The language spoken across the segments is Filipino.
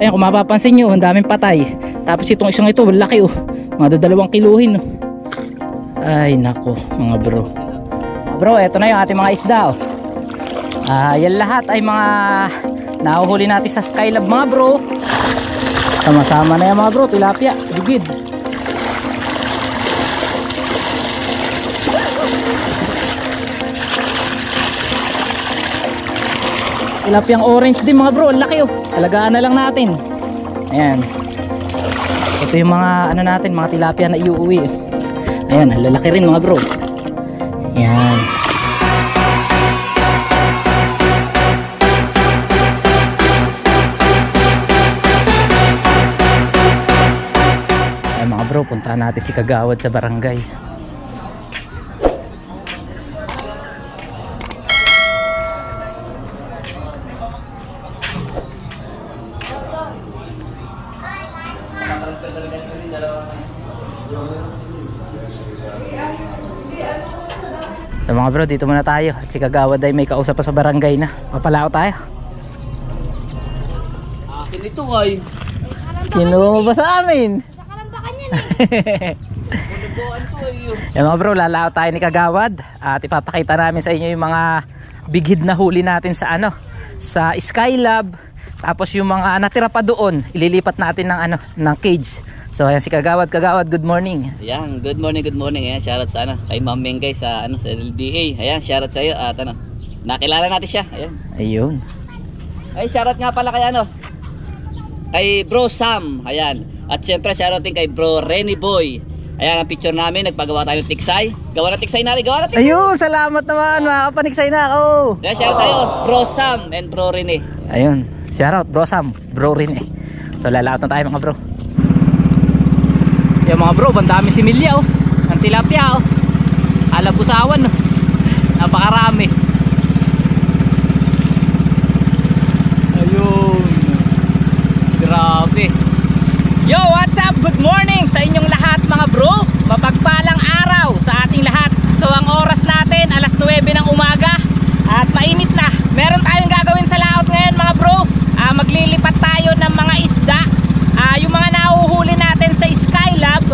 Ayan, kung mapapansin nyo, ang daming patay. Tapos itong isang ito, laki oh. Mga 2 kiluhin oh. Ay nako mga bro. Bro, eto na yung ating mga isda oh. Yan lahat ay mga nahuhuli natin sa Skylab mga bro. Sama-sama na yan mga bro, tilapia, bigid. Tilapiyang orange din mga bro, ang laki oh. Alagaan na lang natin. Ayan. Ito yung mga ano natin, mga tilapia na iuuwi. Ayan, ang lalaki rin mga bro. Ayan. Ayan mga bro, puntahan natin si Kagawad sa barangay. So mga bro, dito muna tayo. At si Kagawad ay may kausap pa sa barangay na. Papalao tayo. Akin ito ay. Kinuha mo ba sa amin? Sa kalambakan yan eh. Yan mga bro, lalao tayo ni Kagawad. At ipapakita namin sa inyo yung mga big hit na huli natin sa ano, sa Skylab. Tapos yung mga natira pa doon, ililipat natin ng ano, ng cage. So ayan si Kagawad. Kagawad, good morning. Ayan, good morning, good morning. Ayan, shoutout sa ano, kay Ma'am Mengay sa ano, sa LDA. Ayan, shoutout sa iyo at ano, nakilala natin siya. Ayan. Ayun. Ay, shoutout nga pala kay ano, kay Bro Sam. Ayan. At syempre shoutout din kay Bro Renny Boy. Ayan ang picture namin, nagpagawa tayo ng tiksay. Gawa ng tiksay natin, gawa ng tiksay. Ayun, salamat naman, makapaniksay na ako. Ayan, shoutout sa iyo, Bro Sam and Bro Renny. Ayun, shoutout Bro Sam, Bro Rin eh. So lalaot na tayo mga bro. Yung mga bro, bandami si Milya oh. Ang tilapia oh. Alabusawan oh. Napakarami. Ayun. Grabe. Yo, what's up? Good morning sa inyong lahat mga bro. Mapagpalang araw sa ating lahat. So ang oras natin alas 9 ng umaga. At mainit na. Meron tayong gagawin sa laot ngayon mga bro. Maglilipat tayo ng mga isda. Yung mga nahuhuli natin sa Skylab,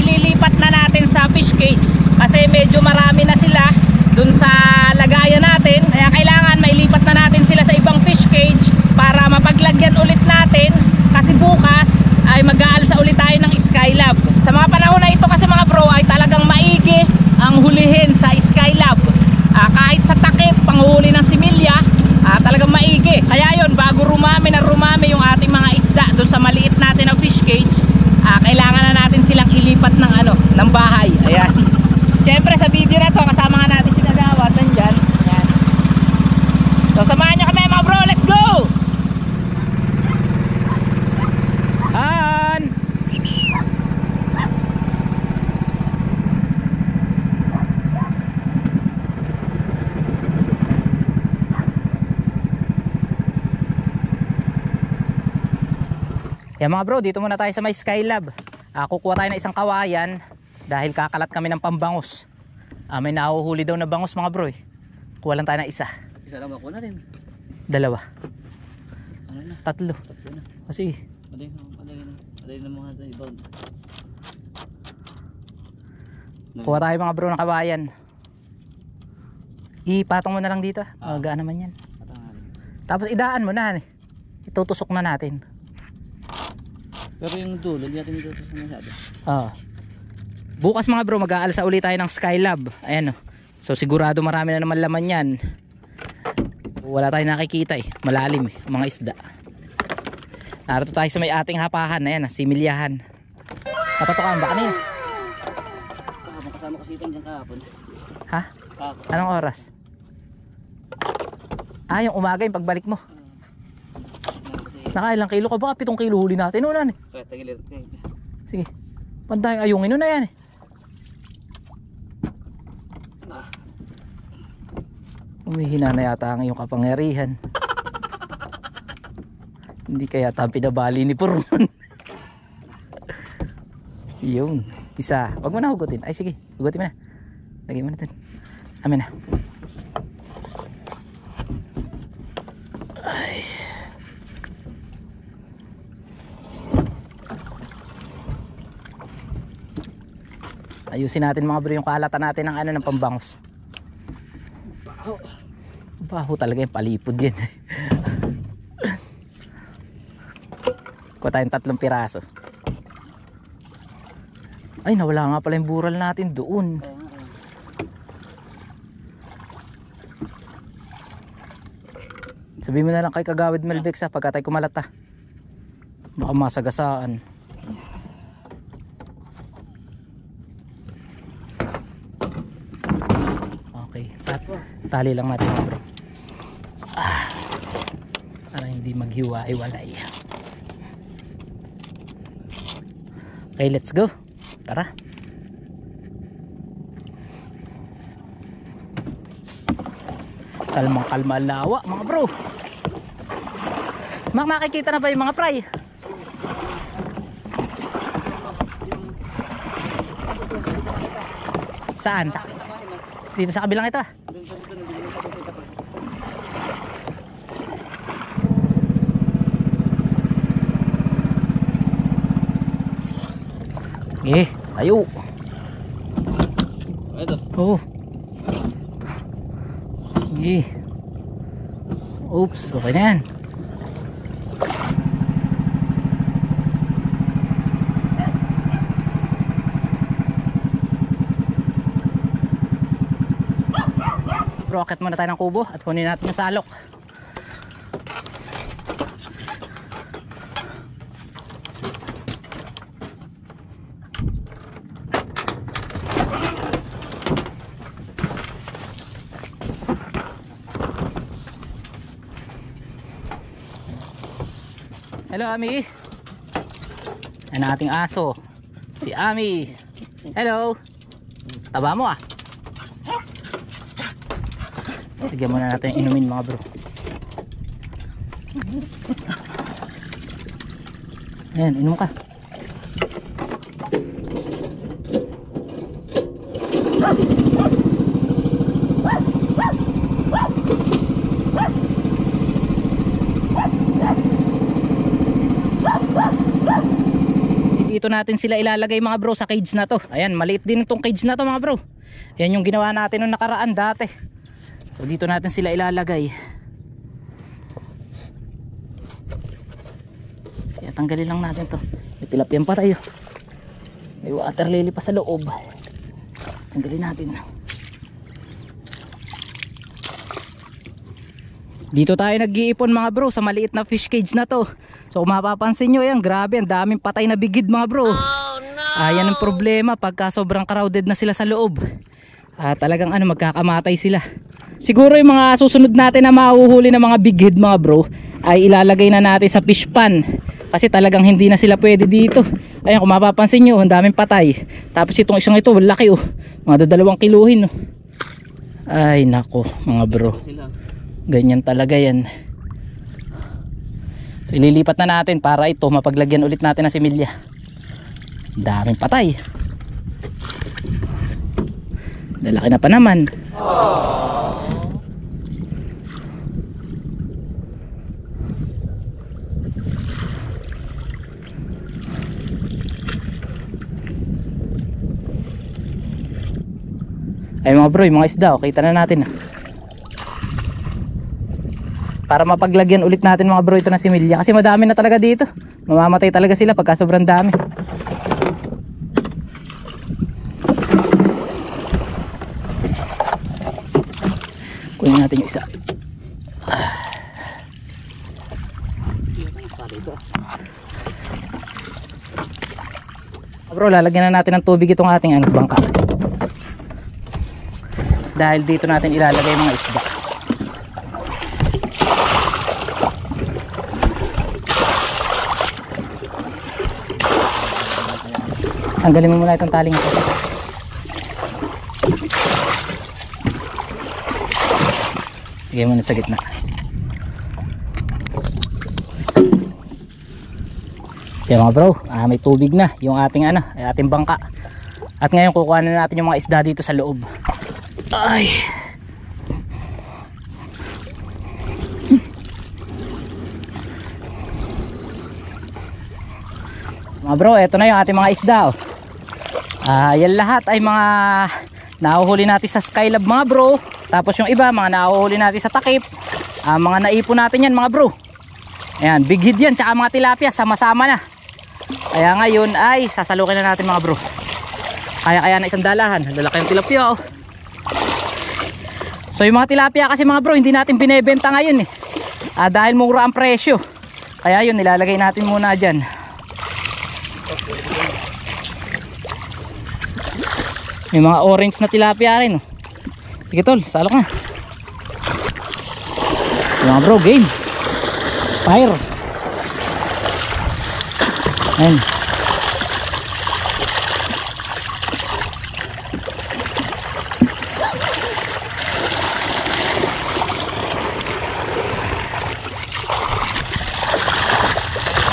ililipat na natin sa fish cage. Kasi medyo marami na sila dun sa lagayan natin. Kaya kailangan mailipat na natin sila sa ibang fish cage para mapaglagyan ulit natin. Kasi bukas ay mag-aalsa ulit tayo ng Skylab. Sa mga panahon na ito kasi mga bro ay talagang maigi ang hulihin sa Skylab. Kahit sa takip, panghuli ng similya, talagang maigi. Kaya yon, bago rumami yung ating mga isda doon sa maliit natin na fish cage, kailangan na natin silang ilipat ng ano, ng bahay. Ayan. Siyempre sa video na to kasama nga natin si Kagawad nandyan. Ayan. So samahan nyo kami mga bro, let's go! Han! Yan mga bro, dito muna tayo sa may Skylab. Kukuha tayo ng isang kawayan dahil kakalat kami ng pambangos. May nahuhuli daw na bangos mga bro eh. Kuha lang tayo ng isa. Isa lang ako natin. 2. Ano na? 3. Tatlo na. O sige. Madali na mga ibang. Kuha tayo mga bro ng kawayan. Ipatong mo na lang dito. Magaan naman yan. Tapos idaan mo na. Itutusok na natin. Pero yung dulo, hindi natin itutusok masyado. Bukas mga bro, mag-aalsa ulit tayo ng Skylab. Ayan o. So sigurado marami na naman laman yan. Wala tayong nakikita eh. Malalim eh, mga isda. Narito tayo sa may ating hapahan. Ayan, similyahan. Kapatukan ba? Ano yun? Kasama ko si Ethan dyan kahapon. Ha? Kahapon. Anong oras? Yung umaga yung pagbalik mo. Nakailang kilo ka ba? 7 kilo huli natin. Unan eh. Sige. Pandayang ayungin na yan eh. Umihina na yata ang iyong kapangyarihan. Hindi kaya yata pinabali ni Purman. Yun. Isa. Wag mo na hugutin. Ay sige. Hugutin mo na. Lagay mo na dun. Amin na. Ay. Ayusin natin mga bro yung kalatan natin ng ano ng pambangos. Baho talaga yung palipod yan. Kuha tayong 3 piraso. Ay, nawala nga pala yung bural natin doon. Sabihin mo na lang kay Kagawad Melbex ha, pagka tayo kumalat ha. Baka masagasaan. Okay, tali lang natin bro. Para hindi maghiwa-iwalay. Okay, let's go. Tara. Kalmang kalma lawa mga bro. Makikita na ba yung mga fry? Saan? Dito sa kabilang ito. Tayo. Ito. Oh. Oops, okay na yan. Rocket muna tayo ng kubo at kunin natin yung salok. Hello Ami. Yan ang ating aso, si Ami. Hello. Taba mo ah. Bigyan muna natin inumin mga bro. Ayan, inom ka. Dito natin sila ilalagay mga bro sa cage na to. Ayan, maliit din itong cage na to mga bro. Ayan yung ginawa natin nung nakaraan dati. So dito natin sila ilalagay. Kaya tanggalin lang natin to. May tilapia pa tayo. May water lily pa sa loob. Tanggalin natin. Dito tayo nag-iipon mga bro sa maliit na fish cage na to. So kung mapapansin nyo, ayan, grabe, ang daming patay na bigid mga bro. Ayan ang problema pagka sobrang crowded na sila sa loob. Talagang magkakamatay sila. Siguro yung mga susunod natin na mahuhuli ng mga bigid mga bro ay ilalagay na natin sa fish pan. Kasi talagang hindi na sila pwede dito. Ayan, kung mapapansin nyo, ang daming patay. Tapos itong isang ito, laki oh. Mga 2 kiluhin oh. Ay nako mga bro. Ganyan talaga yan. So, ililipat na natin para ito mapaglagyan ulit natin ng similya. Daming patay. Lalaki na pa naman. Ay mga bro, yung mga isda, kita na natin. Para mapaglagyan ulit natin mga bro ito na similya. Kasi madami na talaga dito. Mamamatay talaga sila pagka sobrang dami. Kunin natin yung isa. Bro, lalagyan na natin ng tubig itong ating bangka. Dahil dito natin ilalagay mga isda. Tanggalin mo muna itong taling ito. Lagay mo na sa gitna. So mga bro, may tubig na yung ating ating bangka. At ngayon kukuha na natin yung mga isda dito sa loob. Ay. Mga bro, eto na yung ating mga isda oh. Yan lahat ay mga nahuhuli natin sa Skylab mga bro. Tapos yung iba mga nahuhuli natin sa takip. Mga naipon natin yan mga bro. Ayan, big hit yan tsaka mga tilapia sama-sama na. Kaya ngayon ay sasalukin na natin mga bro. Kaya na isang dalahan. Lalaki yung tilapia oh. So yung mga tilapia kasi mga bro hindi natin binebenta ngayon eh. Dahil mura ang presyo. Kaya yun nilalagay natin muna dyan. May mga orange na tilapia rin oh. Sige tol, salok na. Mga bro, game. Fire. Ayan.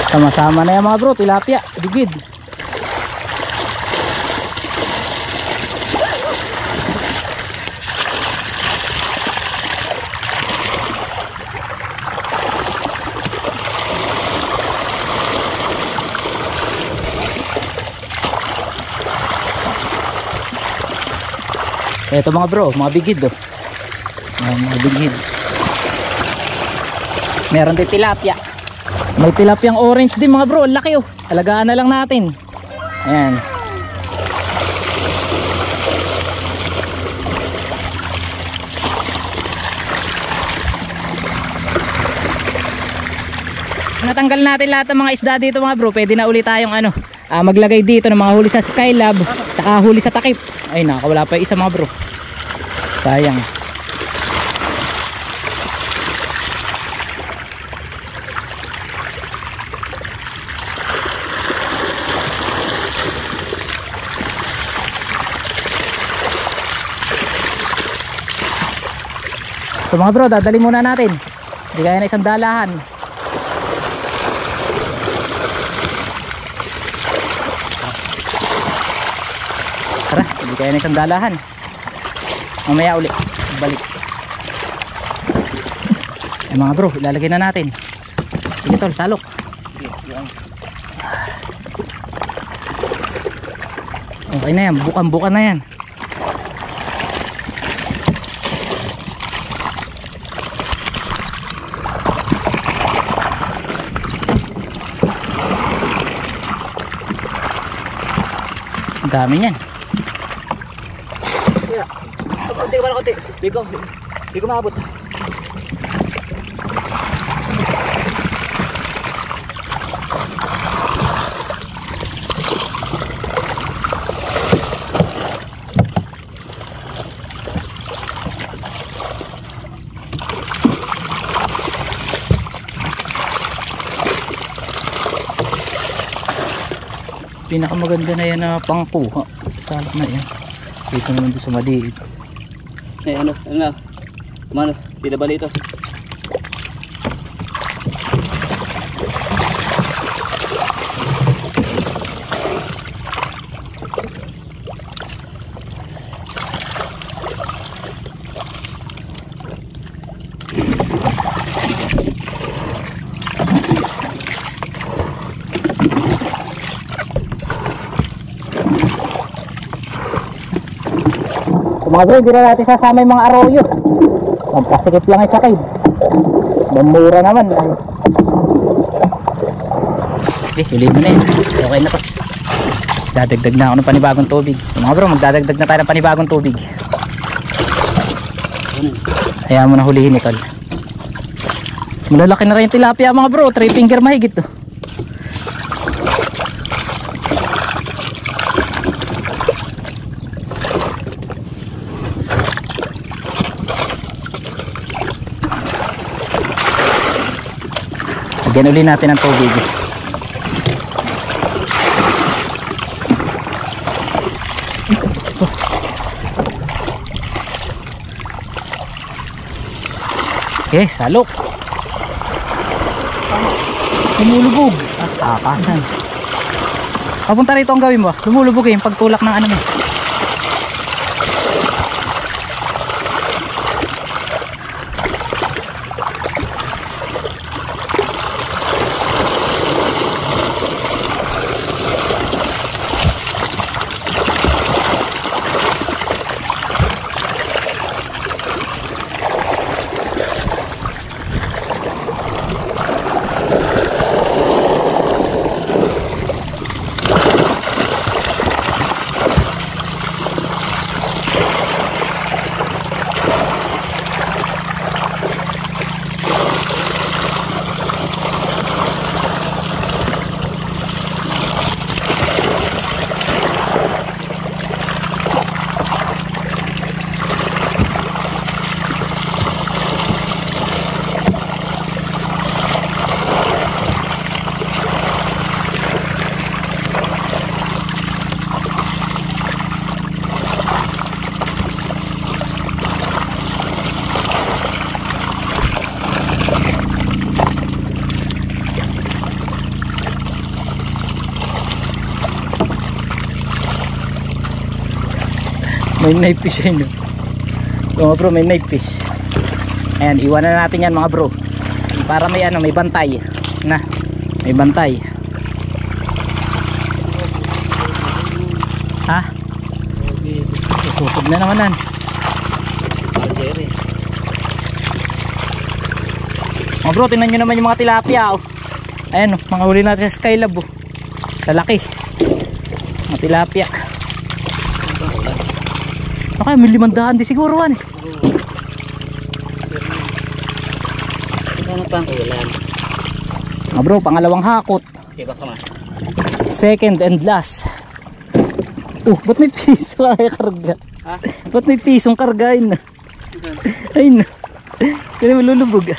Sama-sama na yan mga bro, tilapia, bigid. Ito mga bro, mga bigid oh. Mga bigid. Meron din tilapia. May tilapiyang orange din mga bro, laki oh. Alagaan na lang natin. Ayan. Natanggal natin lahat ng mga isda dito mga bro. Pwede na ulit tayong maglagay dito ng mga huli sa Skylab, saka huli sa takip. Ay nakawala pa yung isa mga bro. Sayang. So mga bro, dadali muna natin. Hindi kaya na isang dalahan. Tara, hindi kaya na isang dalahan. Mamaya uli, balik. Ay mga bro, ilalagay na natin. Sige tol, salok. Okay na yan, bukan-bukan na yan. Ang dami niyan. Konti ka pala, konti. Di ko maabot. Pinakamaganda na yan na pangkuha. Salak na yan. Dito naman doon sa maliit. Ano na, pinabali ito. So mga bro, hindi na natin sasama yung mga arroyo. Pampasikip lang ay sakay. Mamura naman. Okay, ulit mo na yun. Okay na to. Dadagdag na ako ng panibagong tubig. So mga bro, magdadagdag na tayo ng panibagong tubig. Hayaan mo na hulihin ito. Malalaki na rin yung tilapia mga bro. 3 finger mahigit to. Lagyan ulit natin ang tubig. Okay, salok. Lumulubog. Akasan. Papunta rito ang gawin mo. Lumulubog yung pagtulak ng ano mo. May knife fish yun. So, mga bro, may knife fish. Ayan, iwanan na natin yan mga bro. Para may ano, may bantay. Na, may bantay. Ha? Susugod na naman nan. Mga bro, tingnan nyo naman yung mga tilapia oh. Ayan oh, mga huli natin sa Skylab oh. Lalaki mga tilapia. Okay, may 500 di siguro yan eh. Ano pang ulan? Mga bro, pangalawang hakot. Okay, baka ma. Second and last. Ba't may piso ay karga? Ha? Ba't may pisong kargain na? Ayun na. Kaya malulubog.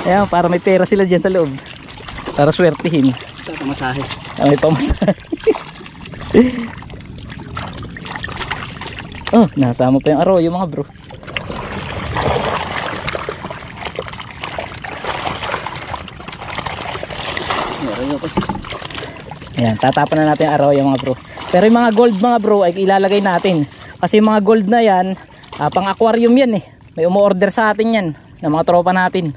Ayan, para may pera sila dyan sa loob. Para swertihin. Ito, pamasahe. May pamasahe. Oh, nasama pa yung arroyo mga bro. Ayan, tatapan na natin yung arroyo mga bro. Pero yung mga gold mga bro ay ilalagay natin. Kasi yung mga gold na yan, pang aquarium yan eh. May umu-order sa atin yan, ng mga tropa natin.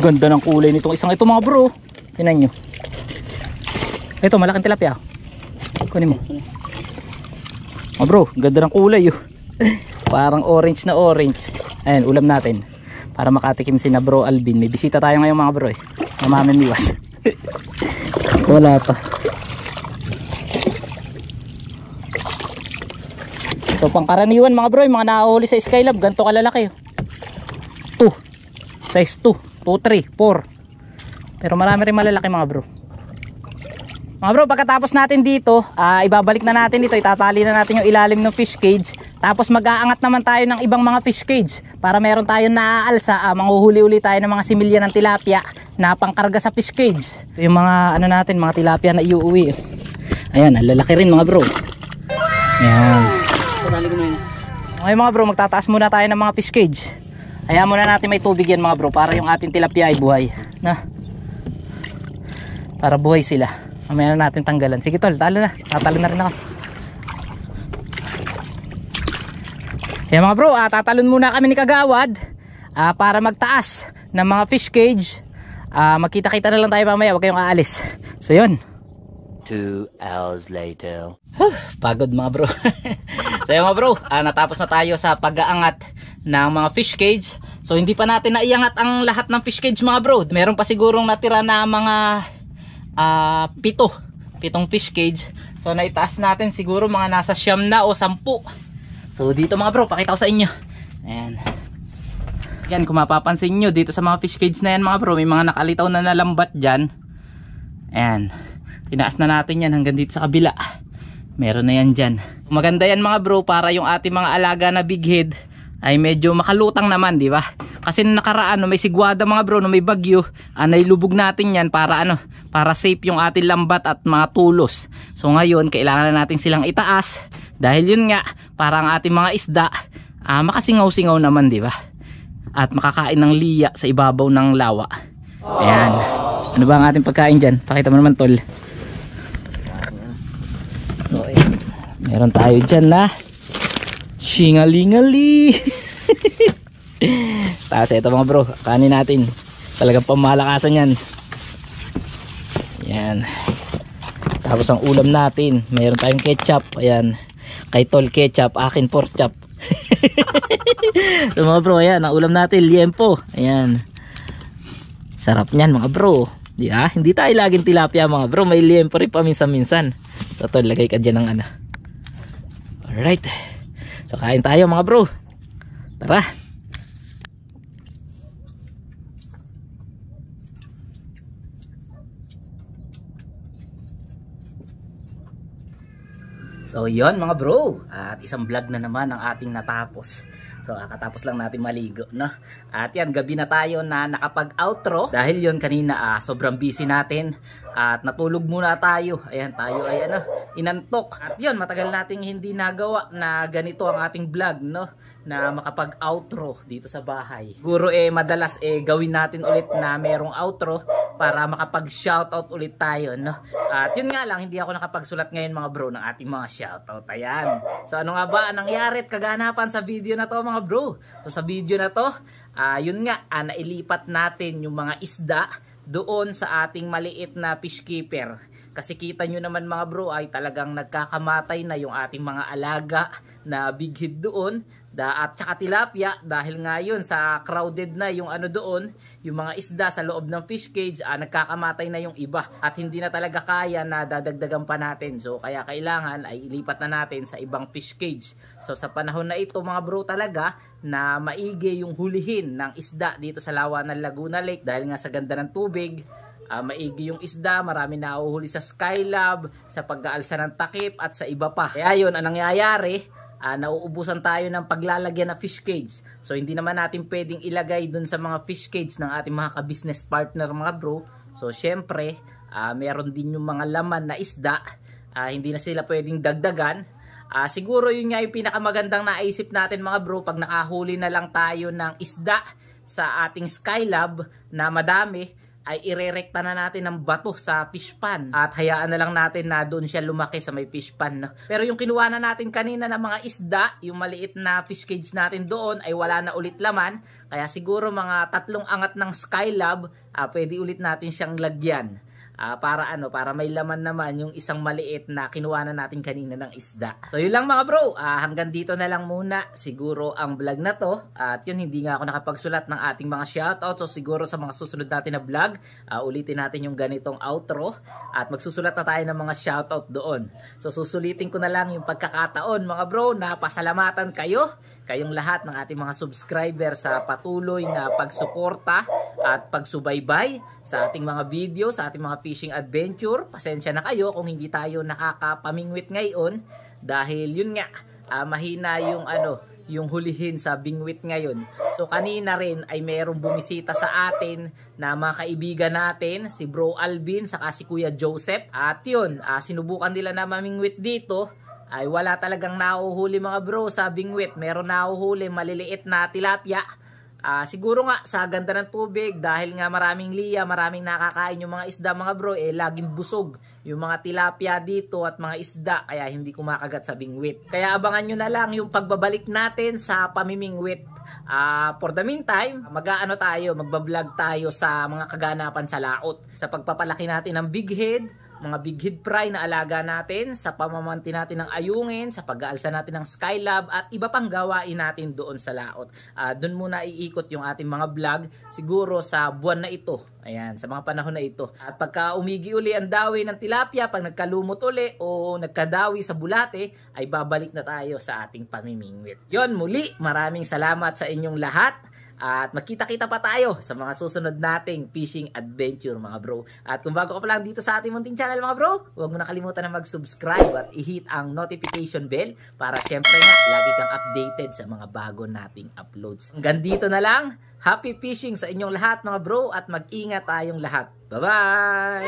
Ganda ng kulay nitong isang ito mga bro. Tingnan nyo. Ito malaking tilapia. Kunin mo. Mga bro, ganda ng kulay oh. Parang orange na orange. Ayan, ulam natin. Para makatikim si na bro Alvin. May bisita tayo ngayon mga bro eh. Mamamimiwas. Wala pa. So pangkaraniwan mga bro, yung mga nakahuli sa Skylab, ganito kalalaki. 2. Size 2. 2, 3, 4. Pero marami rin malalaki mga bro. Mga bro, pagkatapos natin dito, ibabalik na natin dito, itatali na natin yung ilalim ng fish cage. Tapos mag-aangat naman tayo ng ibang mga fish cage para meron tayong naaalsa, manghuhuli-uli tayo ng mga similya ng tilapia na pangkarga sa fish cage. Ito yung mga ano natin, mga tilapia na iuuwi. Ayan, ang lalaki rin mga bro. Ayan. Okay mga bro, magtataas muna tayo ng mga fish cage. Ayan muna natin may tubig yan mga bro, para yung ating tilapia ay buhay na. Para buhay sila. Mamaya na natin tanggalan. Sige tol, talo na. Tatalo na rin ako. Ayan mga bro, tatalon muna kami ni Kagawad para magtaas ng mga fish cage. Magkita-kita na lang tayo mamaya, huwag kayong aalis. So yun. 2 hours later. Pagod mga bro. So yun mga bro, natapos na tayo sa pag-aangat ng mga fish cage. So hindi pa natin naiangat ang lahat ng fish cage mga bro. Meron pa sigurong natira na mga 7 fish cage. So naitaas natin siguro mga nasa 9 na o 10. So dito mga bro, pakita ko sa inyo. Ayan. Yan, kung mapapansin nyo dito sa mga fish cage na yan mga bro, may mga nakalitaw na nalambat dyan. Ayan, tinaas na natin yan hanggang dito sa kabila. Meron na yan dyan. Maganda yan mga bro, para yung ating mga alaga na big head ay medyo makalutang naman, di ba? Kasi nung nakaraan, no, may sigwada mga bro, no, may bagyo, nailubog natin yan para ano, para safe yung ating lambat at mga tulos. So ngayon, kailangan na natin silang itaas dahil yun nga, para ang ating mga isda makasingaw-singaw naman, di ba? At makakain ng liya sa ibabaw ng lawa. Ayan. So, ano ba ang ating pagkain dyan? Pakita mo naman tol. So meron tayo dyan na shingalingali. Tapos ito mga bro, kanin natin. Talagang pamalakasan yan. Ayan. Tapos ang ulam natin, meron tayong ketchup. Ayan, kay tol ketchup, akin pork chop. So mga bro, ayan, ang ulam natin, liempo. Ayan, sarap nyan mga bro. Hindi tayo laging tilapia mga bro, may liempo rin paminsan-minsan. So tol, lagay ka dyan ng ano. Alright, so kain tayo mga bro. Tara. So yon mga bro, at isang vlog na naman ang ating natapos. So kakatapos lang natin maligo, no? At yan, gabi na tayo na nakapag-outro. Dahil yon kanina sobrang busy natin at natulog muna tayo. Ayan, tayo ay inantok. At yon, matagal nating hindi nagawa na ganito ang ating vlog, no? na makapag-outro dito sa bahay. Siguro madalas gawin natin ulit na merong outro para makapag-shoutout ulit tayo, no? At yun nga lang, hindi ako nakapagsulat ngayon mga bro ng ating mga shoutout. Ayan. So ano nga ba ang nangyari at kaganapan sa video na to mga bro? So sa video na to, yun nga, nailipat natin yung mga isda doon sa ating maliit na fish keeper. Kasi kita nyo naman mga bro ay talagang nagkakamatay na yung ating mga alaga na big head doon at saka tilapia dahil ngayon sa crowded na yung ano doon, yung mga isda sa loob ng fish cage, nagkakamatay na yung iba at hindi na talaga kaya na dadagdagan pa natin. So kaya kailangan ay ilipat na natin sa ibang fish cage. So sa panahon na ito mga bro talaga na maigi yung hulihin ng isda dito sa lawa ng Laguna Lake dahil nga sa ganda ng tubig. Maigi yung isda, marami na nahuhuli sa Skylab, sa pag-aalsa ng takip at sa iba pa. Kaya yun, anong nangyayari? Nauubusan tayo ng paglalagyan na fish cage. So hindi naman natin pwedeng ilagay dun sa mga fish cage ng ating mga ka-business partner mga bro. So syempre, meron din yung mga laman na isda. Hindi na sila pwedeng dagdagan. Siguro yun nga yung pinakamagandang naisip natin mga bro, pag nakahuli na lang tayo ng isda sa ating Skylab na madami, ay irerekta na natin ng bato sa fish pan at hayaan na lang natin na doon siya lumaki sa may fish pan, no? Pero yung kinuha na natin kanina ng mga isda, yung maliit na fish cage natin doon ay wala na ulit laman, kaya siguro mga 3 angat ng Skylab, pwede ulit natin siyang lagyan. Para may laman naman yung isang maliit na kinuha na natin kanina ng isda. So yun lang mga bro, hanggang dito na lang muna siguro ang vlog na to. At yun, hindi nga ako nakapagsulat ng ating mga shoutout. So siguro sa mga susunod natin na vlog, ulitin natin yung ganitong outro at magsusulat na tayo ng mga shoutout doon. So susulitin ko na lang yung pagkakataon mga bro na pasalamatan kayong lahat ng ating mga subscriber sa patuloy na pagsuporta at pagsubaybay sa ating mga video, sa ating mga fishing adventure. Pasensya na kayo kung hindi tayo nakakapamingwit ngayon dahil yun nga, mahina yung hulihin sa bingwit ngayon. So kanina rin ay mayroong bumisita sa atin na mga kaibigan natin, si Bro Alvin saka si Kuya Joseph. At yun, sinubukan nila na mamingwit dito, ay wala talagang nahuhuli mga bro sa bingwit. Meron nahuhuli maliliit na tilapia. Siguro nga sa ganda ng tubig dahil nga maraming liya, maraming nakakain yung mga isda mga bro, laging busog yung mga tilapia dito at mga isda, kaya hindi kumakagat sa bingwit. Kaya abangan nyo na lang yung pagbabalik natin sa pamimingwit. For the meantime, magbablog tayo sa mga kaganapan sa laot, sa pagpapalaki natin ng big head, mga big head fry na alaga natin, sa pamamanti natin ng ayungin, sa pag-aalsa natin ng Skylab at iba pang gawain natin doon sa laot. Doon muna iikot yung ating mga vlog siguro sa buwan na ito. Ayan, sa mga panahon na ito. At pagka umigi uli ang dawi ng tilapia, pag nagkalumot uli o nagkadawi sa bulate, ay babalik na tayo sa ating pamimingwit. Yon, muli, maraming salamat sa inyong lahat. At magkita-kita pa tayo sa mga susunod nating fishing adventure mga bro. At kung bago ka pa lang dito sa ating munting channel mga bro, huwag mo nakalimutan na mag-subscribe at i-hit ang notification bell para syempre nga lagi kang updated sa mga bago nating uploads. Hanggang dito na lang. Happy fishing sa inyong lahat mga bro at mag-ingat tayong lahat. Bye-bye!